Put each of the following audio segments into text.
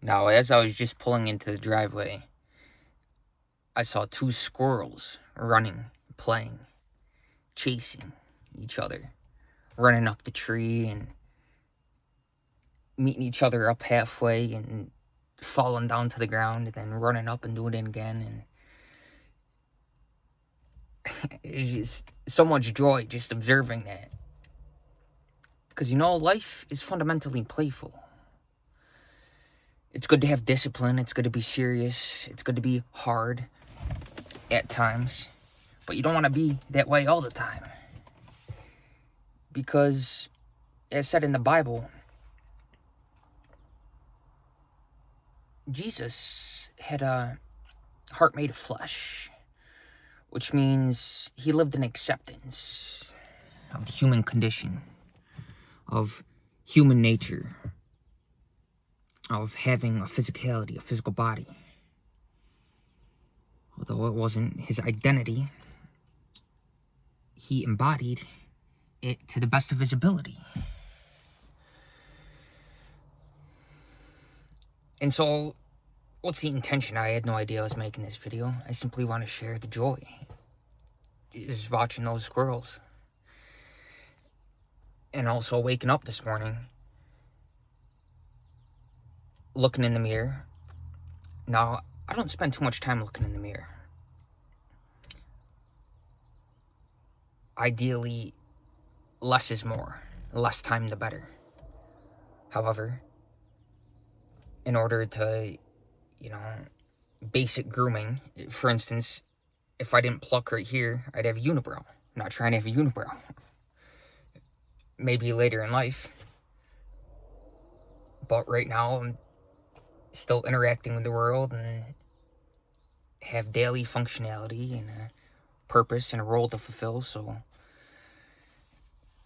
Now, as I was just pulling into the driveway, I saw two squirrels running, playing, chasing each other, running up the tree and meeting each other up halfway and falling down to the ground and then running up and doing it again. And it's just so much joy just observing that. Because, life is fundamentally playful. It's good to have discipline. It's good to be serious. It's good to be hard at times. But you don't want to be that way all the time. Because, as said in the Bible, Jesus had a heart made of flesh, which means he lived in acceptance of the human condition, of human nature, of having a physicality, a physical body. Although it wasn't his identity, he embodied it to the best of his ability. And so, what's the intention? I had no idea I was making this video. I simply want to share the joy. Just watching those squirrels. And also waking up this morning, looking in the mirror. Now, I don't spend too much time looking in the mirror. Ideally, less is more. Less time, the better. However, in order to, basic grooming, for instance, if I didn't pluck right here, I'd have a unibrow. I'm not trying to have a unibrow. Maybe later in life. But right now, I'm still interacting with the world and have daily functionality and a purpose and a role to fulfill, so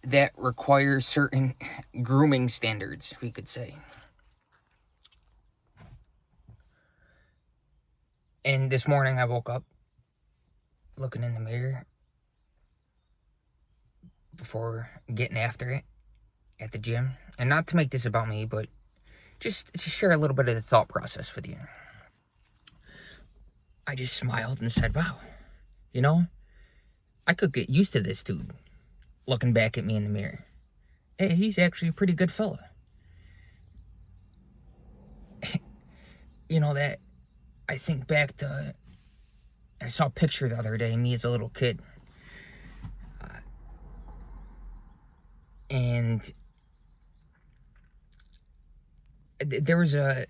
that requires certain grooming standards, we could say. And this morning I woke up looking in the mirror before getting after it at the gym. And not to make this about me, but just to share a little bit of the thought process with you. I just smiled and said, wow, I could get used to this dude looking back at me in the mirror. Hey, he's actually a pretty good fella. That I think back to, I saw a picture the other day, me as a little kid. And there was an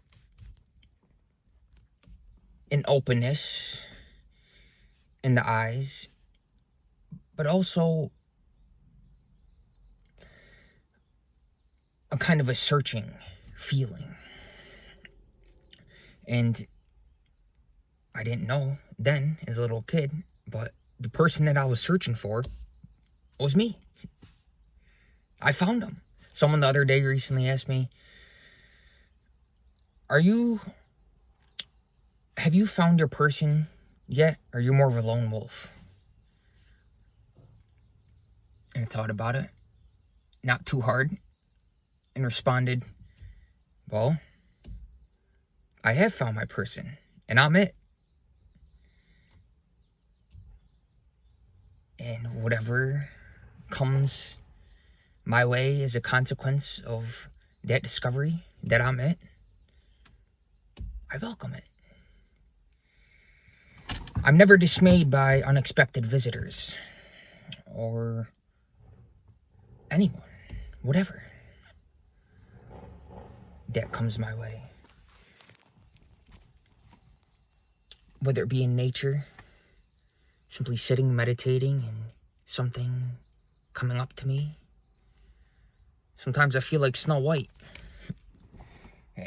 openness in the eyes, but also a kind of a searching feeling. And I didn't know then, as a little kid, but the person that I was searching for was me. I found him. Someone the other day recently asked me, have you found your person yet? Or are you more of a lone wolf? And I thought about it, not too hard, and responded, well, I have found my person, and I'm it. And whatever comes my way as a consequence of that discovery that I'm it, I welcome it. I'm never dismayed by unexpected visitors or anyone, whatever that comes my way. Whether it be in nature, simply sitting, meditating, and something coming up to me. Sometimes I feel like Snow White.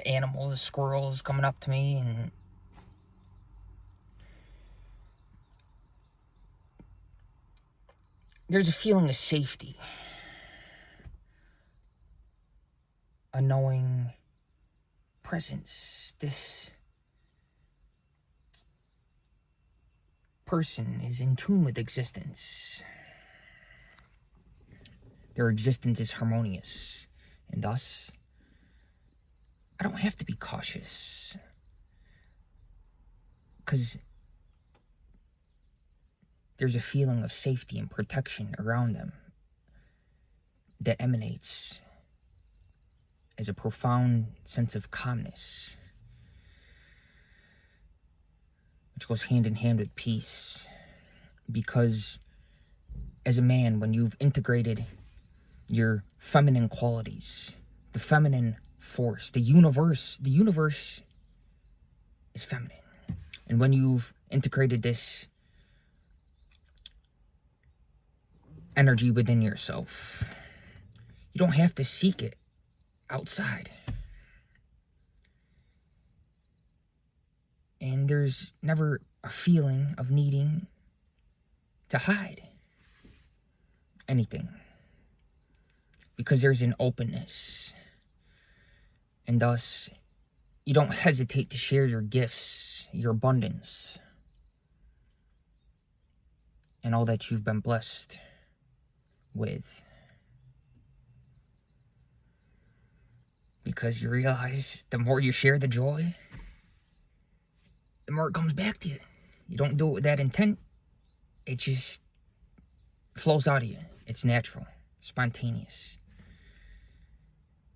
Animals, squirrels coming up to me, and there's a feeling of safety. A knowing presence. This person is in tune with existence. Their existence is harmonious, and thus I don't have to be cautious, because there's a feeling of safety and protection around them that emanates as a profound sense of calmness, which goes hand in hand with peace. Because as a man, when you've integrated your feminine qualities, the feminine force, the universe is feminine. And when you've integrated this energy within yourself, you don't have to seek it outside. And there's never a feeling of needing to hide anything, because there's an openness, and thus you don't hesitate to share your gifts, your abundance, and all that you've been blessed with, because you realize the more you share the joy, the more it comes back to you. You don't do it with that intent. It just flows out of you. It's natural, spontaneous.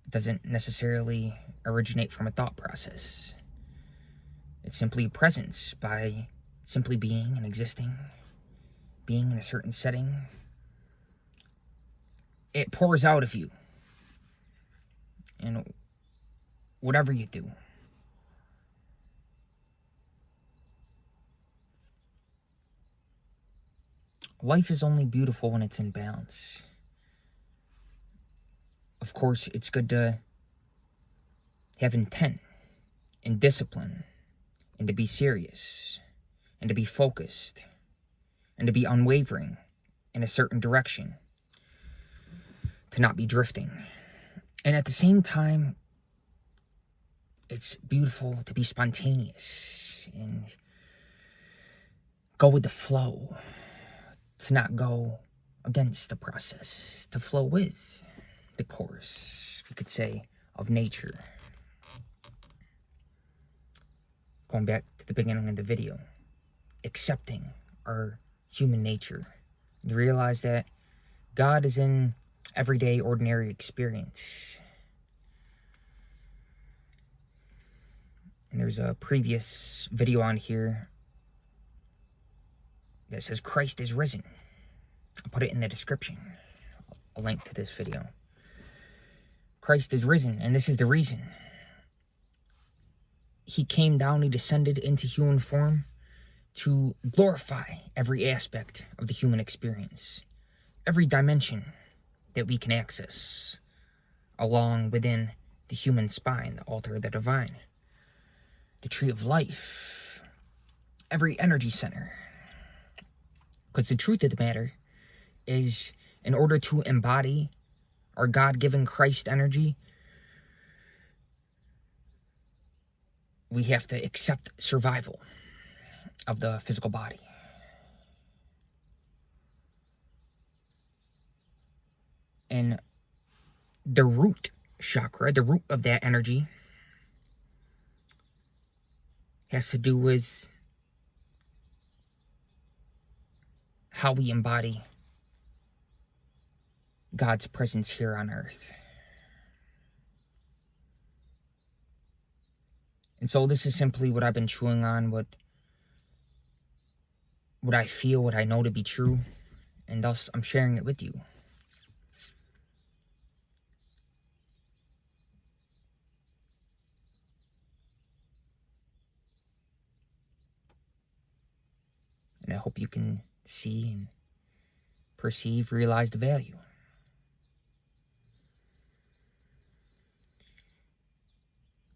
It doesn't necessarily originate from a thought process. It's simply presence by simply being and existing, being in a certain setting. It pours out of you. And whatever you do, life is only beautiful when it's in balance. Of course, it's good to have intent and discipline, and to be serious, and to be focused, and to be unwavering in a certain direction, to not be drifting. And at the same time, it's beautiful to be spontaneous and go with the flow, to not go against the process, to flow with the course, we could say, of nature. Going back to the beginning of the video, accepting our human nature. You realize that God is in everyday, ordinary experience. And there's a previous video on here that says Christ is risen. I'll put it in the description, a link to this video. Christ is risen, and this is the reason. He came down, he descended into human form to glorify every aspect of the human experience, every dimension that we can access along within the human spine, the altar of the divine, the tree of life, every energy center. Because the truth of the matter is, in order to embody our God-given Christ energy, we have to accept survival of the physical body. And the root chakra, the root of that energy, has to do with how we embody God's presence here on earth. And so this is simply what I've been chewing on, what I feel, what I know to be true, and thus I'm sharing it with you. And I hope you can see and perceive, realize the value.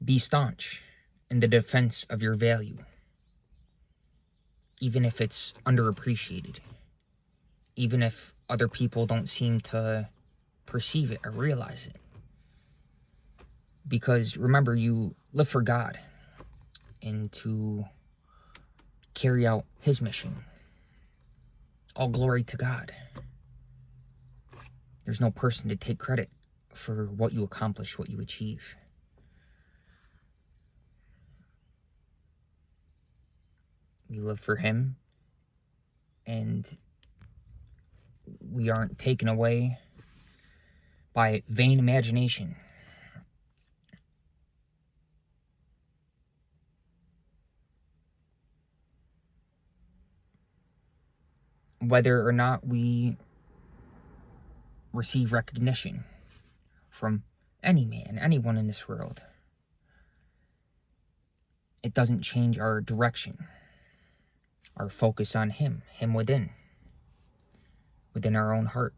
Be staunch in the defense of your value, even if it's underappreciated, even if other people don't seem to perceive it or realize it. Because remember, you live for God and to carry out His mission. All glory to God. There's no person to take credit for what you accomplish, what you achieve. We live for Him, and we aren't taken away by vain imagination. Whether or not we receive recognition from any man, anyone in this world, it doesn't change our direction, our focus on Him within our own heart.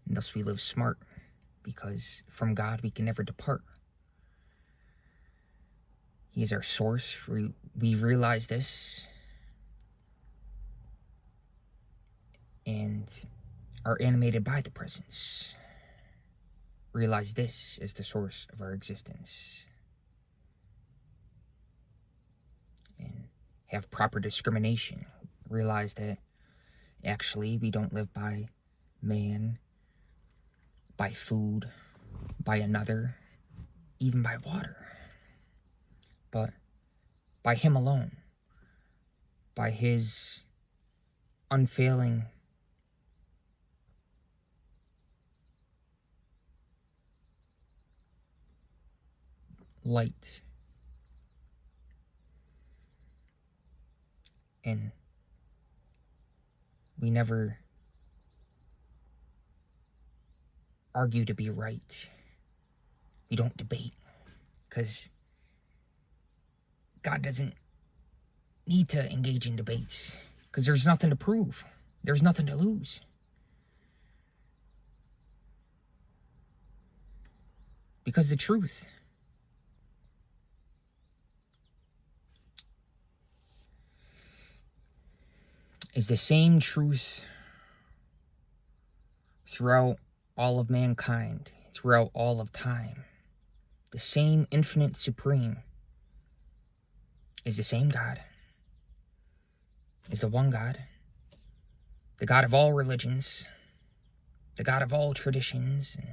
And thus we live smart, because from God we can never depart. He is our source. We realize this and are animated by the presence. Realize this is the source of our existence. And have proper discrimination. Realize that actually we don't live by man, by food, by another, even by water, but by Him alone, by His unfailing light. And we never argue to be right. We don't debate, because God doesn't need to engage in debates, because there's nothing to prove. There's nothing to lose. Because the truth is the same truth throughout all of mankind, throughout all of time. The same infinite supreme is the same God, is the one God, the God of all religions, the God of all traditions. And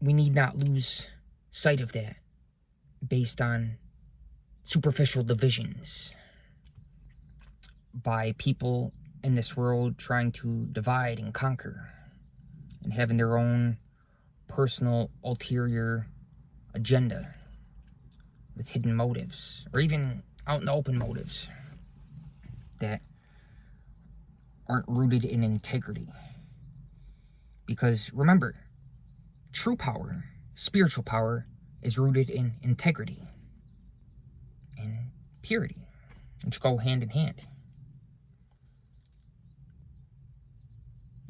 we need not lose sight of that based on superficial divisions by people in this world trying to divide and conquer and having their own personal ulterior agenda with hidden motives, or even out in the open motives that aren't rooted in integrity. Because remember, true power, spiritual power, is rooted in integrity and purity, which go hand in hand.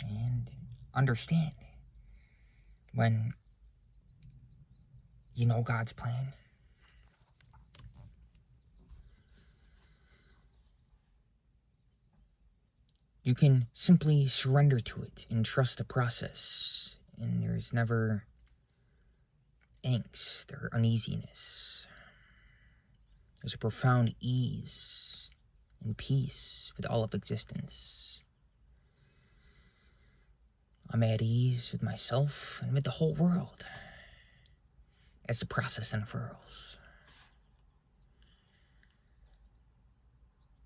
And understand, when you know God's plan, you can simply surrender to it and trust the process. And there's never angst or uneasiness. There's a profound ease and peace with all of existence. I'm at ease with myself and with the whole world as the process unfurls.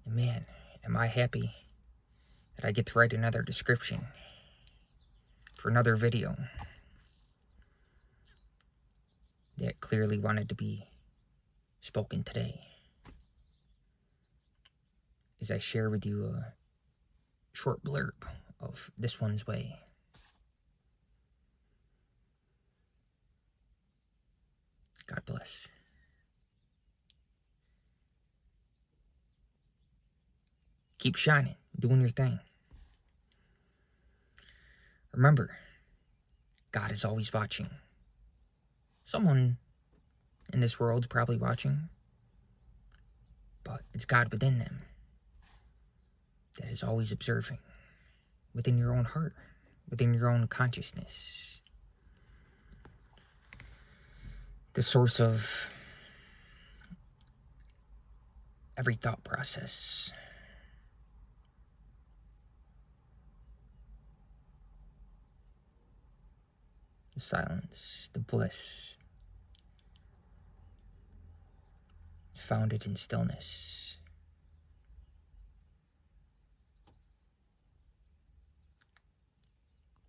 And man, am I happy that I get to write another description for another video that clearly wanted to be spoken today, as I share with you a short blurb of this one's way. God bless. Keep shining, doing your thing. Remember, God is always watching. Someone in this world's probably watching, but it's God within them that is always observing, within your own heart, within your own consciousness. The source of every thought process. the silence, the bliss, founded in stillness.